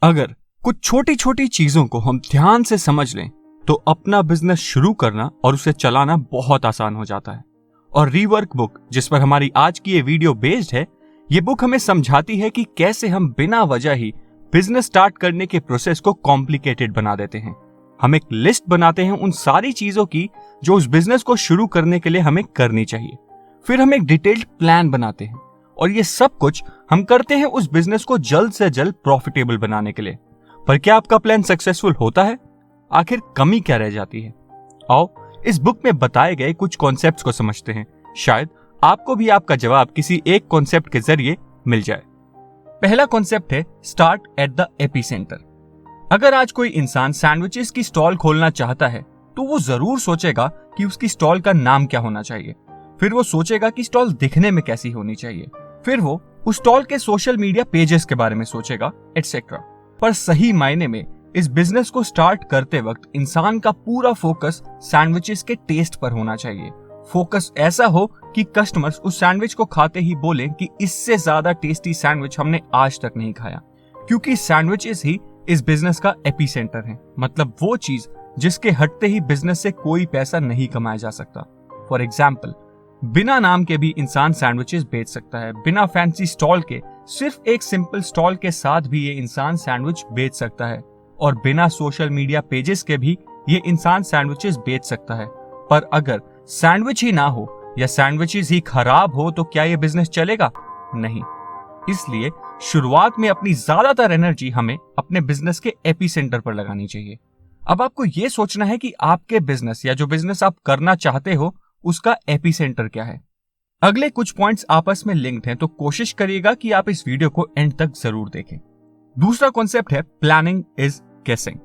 अगर कुछ छोटी छोटी चीजों को हम ध्यान से समझ लें तो अपना बिजनेस शुरू करना और उसे चलाना बहुत आसान हो जाता है। और रीवर्क बुक, जिस पर हमारी आज की ये वीडियो बेस्ड है, ये बुक हमें समझाती है कि कैसे हम बिना वजह ही बिजनेस स्टार्ट करने के प्रोसेस को कॉम्प्लिकेटेड बना देते हैं। हम एक लिस्ट बनाते हैं उन सारी चीजों की जो उस बिजनेस को शुरू करने के लिए हमें करनी चाहिए। फिर हम एक डिटेल्ड प्लान बनाते हैं और ये सब कुछ हम करते हैं उस बिजनेस को जल्द से जल्द प्रॉफिटेबल बनाने के लिए। पर क्या आपका प्लान सक्सेसफुल होता है? आखिर कमी क्या रह जाती है? आओ इस बुक में बताए गए कुछ कॉन्सेप्ट्स को समझते हैं। शायद आपको भी आपका जवाब किसी एक कॉन्सेप्ट के जरिए मिल जाए। पहला कॉन्सेप्ट है स्टार्ट एट द एपिसेंटर। अगर आज कोई इंसान सैंडविचेस की स्टॉल खोलना चाहता है तो वो जरूर सोचेगा कि उसकी स्टॉल का नाम क्या होना चाहिए। फिर वो सोचेगा कि स्टॉल दिखने में कैसी होनी चाहिए। फिर वो उस स्टॉल के सोशल मीडिया पेजेस के बारे में सोचेगा, एटसेट्रा। पर सही मायने में इस बिजनेस को स्टार्ट करते वक्त इंसान का पूरा फोकस सैंडविचेस के टेस्ट पर होना चाहिए। फोकस ऐसा हो कि कस्टमर्स उस सैंडविच को खाते ही बोलें कि इससे ज्यादा टेस्टी सैंडविच हमने आज तक नहीं खाया। क्योंकि सैंडविचेस ही इस बिजनेस का एपिसेंटर है, मतलब वो चीज जिसके हटते ही बिजनेस से कोई पैसा नहीं कमाया जा सकता। फॉर एग्जाम्पल, बिना नाम के भी इंसान सैंडविचेस बेच सकता है। बिना फैंसी स्टॉल के, सिर्फ एक सिंपल स्टॉल के साथ भी ये इंसान सैंडविच बेच सकता है। और बिना सोशल मीडिया पेजेस के भी ये इंसान सैंडविचेस बेच सकता है। पर अगर सैंडविच ही ना हो या सैंडविचेस ही खराब हो तो क्या ये बिजनेस चलेगा? नहीं। इसलिए शुरुआत में अपनी ज्यादातर एनर्जी हमें अपने बिजनेस के एपिसेंटर पर लगानी चाहिए। अब आपको ये सोचना है कि आपके बिजनेस या जो बिजनेस आप करना चाहते हो उसका एपिसेंटर क्या है। अगले कुछ पॉइंट्स आपस में लिंक्ड हैं, तो कोशिश करिएगा कि आप इस वीडियो को एंड तक जरूर देखें। दूसरा कॉन्सेप्ट है प्लानिंग इज गेसिंग।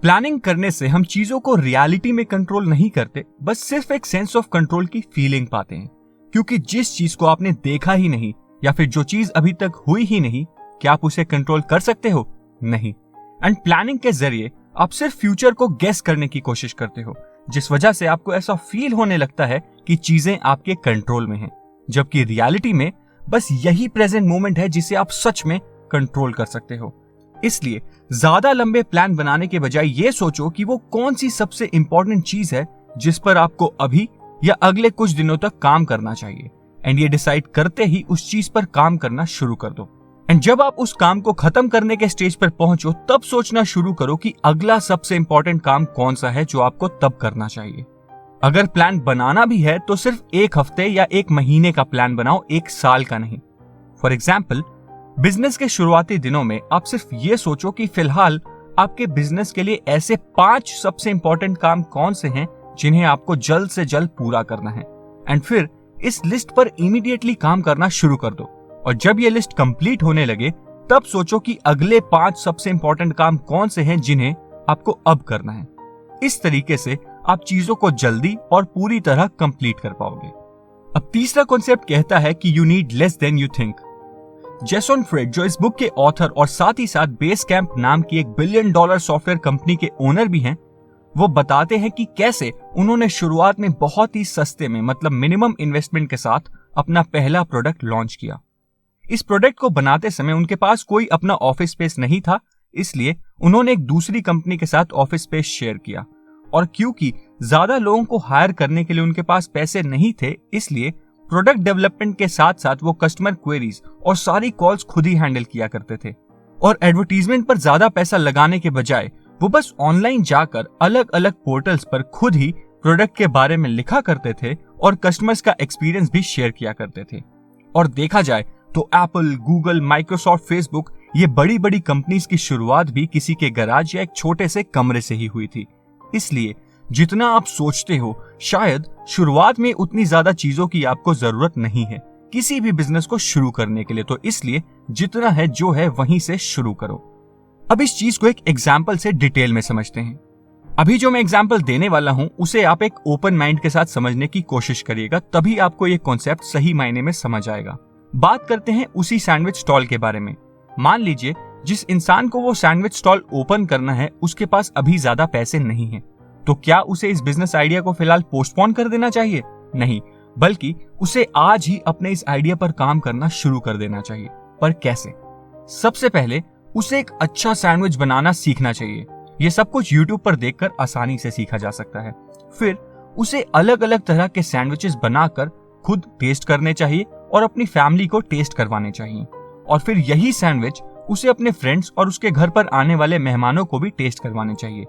प्लानिंग करने से हम चीजों को रियलिटी में कंट्रोल नहीं करते, बस सिर्फ एक सेंस ऑफ कंट्रोल की फीलिंग पाते हैं। क्योंकि जिस चीज को आपने देखा ही नहीं या फिर जो चीज अभी तक हुई ही नहीं, क्या आप उसे कंट्रोल कर सकते हो? नहीं। एंड प्लानिंग के जरिए आप सिर्फ फ्यूचर को गेस करने की कोशिश करते हो, जिस वजह से आपको ऐसा फील होने लगता है कि चीजें आपके कंट्रोल में हैं, जबकि रियलिटी में बस यही प्रेजेंट मोमेंट है जिसे आप सच में कंट्रोल कर सकते हो। इसलिए ज्यादा लंबे प्लान बनाने के बजाय ये सोचो कि वो कौन सी सबसे इंपॉर्टेंट चीज है जिस पर आपको अभी या अगले कुछ दिनों तक काम करना चाहिए। एंड ये डिसाइड करते ही उस चीज पर काम करना शुरू कर दो। एंड जब आप उस काम को खत्म करने के स्टेज पर पहुंचो तब सोचना शुरू करो कि अगला सबसे इंपॉर्टेंट काम कौन सा है जो आपको तब करना चाहिए। अगर प्लान बनाना भी है तो सिर्फ एक हफ्ते या एक महीने का प्लान बनाओ, एक साल का नहीं। फॉर एग्जाम्पल, बिजनेस के शुरुआती दिनों में आप सिर्फ ये सोचो कि फिलहाल आपके बिजनेस के लिए ऐसे 5 सबसे इंपॉर्टेंट काम कौन से हैं जिन्हें आपको जल्द से जल्द पूरा करना है। एंड फिर इस लिस्ट पर इमीडिएटली काम करना शुरू कर दो। और जब ये लिस्ट कंप्लीट होने लगे तब सोचो कि अगले 5 सबसे इंपॉर्टेंट काम कौन से हैं जिन्हें आपको अब करना है। इस तरीके से आप चीजों को जल्दी और पूरी तरह कंप्लीट कर पाओगे। अब तीसरा कॉन्सेप्ट कहता है कि you need less than you think. Jason Fried, जो इस बुक के ऑथर और साथ ही साथ बेस कैंप नाम की एक $1 बिलियन सॉफ्टवेयर कंपनी के ओनर भी हैं, वो बताते हैं कि कैसे उन्होंने शुरुआत में बहुत ही सस्ते में, मतलब मिनिमम इन्वेस्टमेंट के साथ अपना पहला प्रोडक्ट लॉन्च किया। इस प्रोडक्ट को बनाते समय उनके पास कोई अपना ऑफिस स्पेस नहीं था, इसलिए उन्होंने एक दूसरी कंपनी के साथ ऑफिस स्पेस शेयर किया। और क्योंकि ज्यादा लोगों को हायर करने के लिए उनके पास पैसे नहीं थे, इसलिए प्रोडक्ट डेवलपमेंट के साथ साथ वो कस्टमर क्वेरीज और सारी कॉल्स खुद ही हैंडल किया करते थे। और एडवर्टीजमेंट पर ज्यादा पैसा लगाने के बजाय वो बस ऑनलाइन जाकर अलग अलग पोर्टल्स पर खुद ही प्रोडक्ट के बारे में लिखा करते थे और कस्टमर्स का एक्सपीरियंस भी शेयर किया करते थे। और देखा जाए तो एप्पल, गूगल, माइक्रोसॉफ्ट, फेसबुक, ये बड़ी बड़ी कंपनीज की शुरुआत भी किसी के गैराज या एक छोटे से कमरे से ही हुई थी। इसलिए जितना आप सोचते हो, शायद शुरुआत में उतनी ज्यादा चीजों की आपको जरूरत नहीं है किसी भी बिजनेस को शुरू करने के लिए। तो इसलिए जितना है जो है वहीं से शुरू करो। अब इस चीज को एक एग्जाम्पल से डिटेल में समझते हैं। अभी जो मैं एग्जाम्पल देने वाला हूं उसे आप एक ओपन माइंड के साथ समझने की कोशिश करिएगा, तभी आपको ये कॉन्सेप्ट सही मायने में समझ आएगा। बात करते हैं उसी सैंडविच स्टॉल के बारे में। मान लीजिए जिस इंसान को वो सैंडविच स्टॉल ओपन करना है उसके पास अभी ज्यादा पैसे नहीं हैं, तो क्या उसे इस बिजनेस आइडिया को फिलहाल पोस्टपोन कर देना चाहिए? नहीं, बल्कि उसे आज ही अपने इस आइडिया पर काम करना शुरू कर देना चाहिए। पर कैसे? सबसे पहले उसे एक अच्छा सैंडविच बनाना सीखना चाहिए। ये सब कुछ YouTube पर देखकर आसानी से सीखा जा सकता है। फिर उसे अलग अलग तरह के सैंडविचेस बनाकर खुद टेस्ट करने चाहिए और अपनी फैमिली को टेस्ट करवाने चाहिए। और फिर यही सैंडविच उसे अपने फ्रेंड्स और उसके घर पर आने वाले मेहमानों को भी टेस्ट करवाने चाहिए।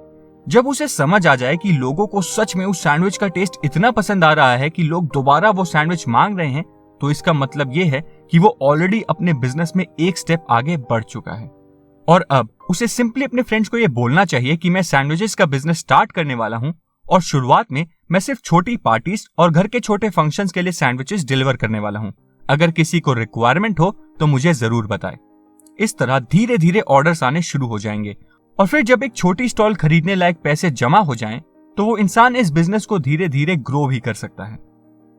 जब उसे समझ आ जाए कि लोगों को सच में उस सैंडविच का टेस्ट इतना पसंद आ रहा है कि लोग दोबारा वो सैंडविच मांग रहे हैं, तो इसका मतलब ये है कि वो ऑलरेडी अपने बिजनेस में एक स्टेप आगे बढ़ चुका है। और अब उसे सिंपली अपने फ्रेंड्स को ये बोलना चाहिए कि मैं सैंडविचेस का बिजनेस स्टार्ट करने वाला हूँ और शुरुआत में मैं सिर्फ छोटी पार्टीज और घर के छोटे फंक्शंस के लिए सैंडविचेस डिलीवर करने वाला हूँ। अगर किसी को रिक्वायरमेंट हो तो मुझे जरूर बताएं। इस तरह धीरे धीरे ऑर्डर्स आने शुरू हो जाएंगे और फिर जब एक छोटी स्टॉल खरीदने लायक पैसे जमा हो जाएं, तो वो इंसान इस बिजनेस को धीरे धीरे ग्रो भी कर सकता है।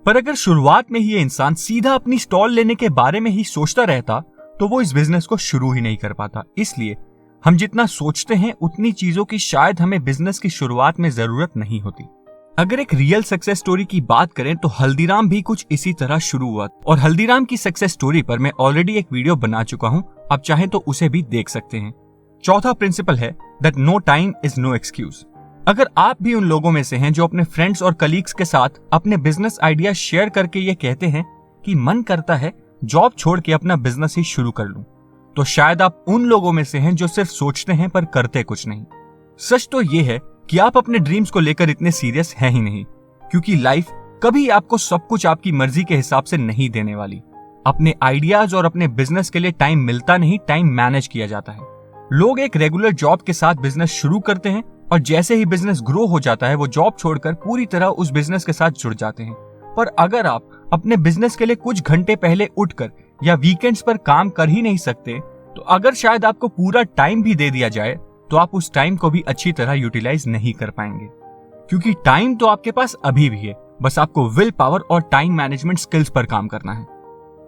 पर अगर शुरुआत में ही ये इंसान सीधा अपनी स्टॉल लेने के बारे में ही सोचता रहता, तो वो इस बिजनेस को शुरू ही नहीं कर पाता। इसलिए हम जितना सोचते हैं उतनी चीजों की शायद हमें बिजनेस की शुरुआत में जरूरत नहीं होती। अगर एक रियल सक्सेस स्टोरी की बात करें तो हल्दीराम भी कुछ इसी तरह शुरू हुआ और हल्दीराम की सक्सेस स्टोरी पर मैं ऑलरेडी एक वीडियो बना चुका हूं, आप चाहें तो उसे भी देख सकते हैं। चौथा प्रिंसिपल है that no time is no excuse. अगर आप भी उन लोगों में से हैं जो अपने फ्रेंड्स और कलीग्स के साथ अपने बिजनेस आइडिया शेयर करके ये कहते हैं कि मन करता है जॉब छोड़ के अपना बिजनेस ही शुरू कर लूं, तो शायद आप उन लोगों में से हैं जो सिर्फ सोचते हैं पर करते कुछ नहीं। सच तो ये है कि आप अपने ड्रीम्स को लेकर इतने सीरियस हैं ही नहीं, क्योंकि लाइफ कभी आपको सब कुछ आपकी मर्जी के हिसाब से नहीं देने वाली। अपने आइडियाज और अपने बिजनेस के लिए टाइम मिलता नहीं, टाइम मैनेज किया जाता है। लोग एक रेगुलर जॉब के साथ बिजनेस शुरू करते हैं और जैसे ही बिजनेस ग्रो हो जाता है वो जॉब छोड़कर पूरी तरह उस बिजनेस के साथ जुड़ जाते हैं। पर अगर आप अपने बिजनेस के लिए कुछ घंटे पहले उठकर या वीकेंड्स पर काम कर ही नहीं सकते, तो अगर शायद आपको पूरा टाइम भी दे दिया जाए तो आप उस टाइम को भी अच्छी तरह यूटिलाइज नहीं कर पाएंगे, क्योंकि टाइम तो आपके पास अभी भी है, बस आपको विल पावर और टाइम मैनेजमेंट स्किल्स पर काम करना है।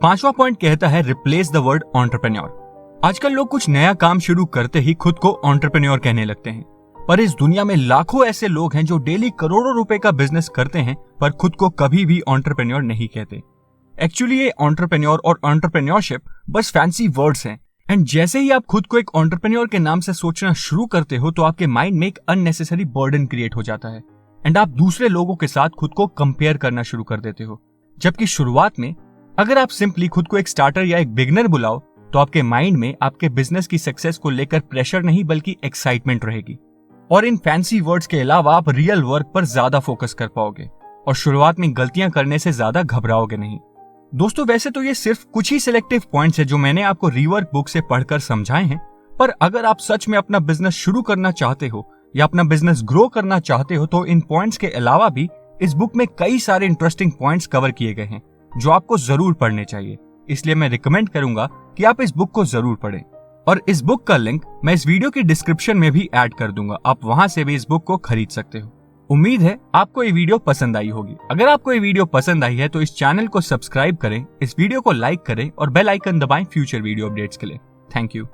पांचवा पॉइंट कहता है रिप्लेस द वर्ड एंटरप्रेन्योर। आजकल लोग कुछ नया काम शुरू करते ही खुद को एंटरप्रेन्योर कहने लगते हैं, पर इस दुनिया में लाखों ऐसे लोग हैं जो डेली करोड़ों रुपए का बिजनेस करते हैं पर खुद को कभी भी एंटरप्रेन्योर नहीं कहते। एक्चुअली ये एंटरप्रेन्योर और एंटरप्रेन्योरशिप बस फैंसी वर्ड्स हैं, एंड जैसे ही आप खुद को एक एंटरप्रेन्योर के नाम से सोचना शुरू करते हो तो आपके माइंड में एक अननेसेसरी बर्डन क्रिएट हो जाता है एंड आप दूसरे लोगों के साथ खुद को कंपेयर करना शुरू कर देते हो। जबकि शुरुआत में अगर आप सिंपली खुद को एक स्टार्टर या एक बिगिनर बुलाओ तो आपके माइंड में आपके बिजनेस की सक्सेस को लेकर प्रेशर नहीं बल्कि एक्साइटमेंट रहेगी, और इन फैंसी वर्ड्स के अलावा आप रियल वर्क पर ज्यादा फोकस कर पाओगे और शुरुआत में गलतियां करने से ज्यादा घबराओगे नहीं। दोस्तों, वैसे तो ये सिर्फ कुछ ही सिलेक्टिव पॉइंट्स है जो मैंने आपको रीवर्क बुक से पढ़कर समझाए हैं, पर अगर आप सच में अपना बिजनेस शुरू करना चाहते हो या अपना बिजनेस ग्रो करना चाहते हो तो इन पॉइंट्स के अलावा भी इस बुक में कई सारे इंटरेस्टिंग पॉइंट्स कवर किए गए हैं जो आपको जरूर पढ़ने चाहिए। इसलिए मैं रिकमेंड करूंगा कि आप इस बुक को जरूर पढ़ें, और इस बुक का लिंक मैं इस वीडियो की डिस्क्रिप्शन में भी ऐड कर दूंगा, आप वहां से भी इस बुक को खरीद सकते हो। उम्मीद है आपको ये वीडियो पसंद आई होगी। अगर आपको ये वीडियो पसंद आई है तो इस चैनल को सब्सक्राइब करें, इस वीडियो को लाइक करें और बेल आइकन दबाएं फ्यूचर वीडियो अपडेट्स के लिए। Thank you.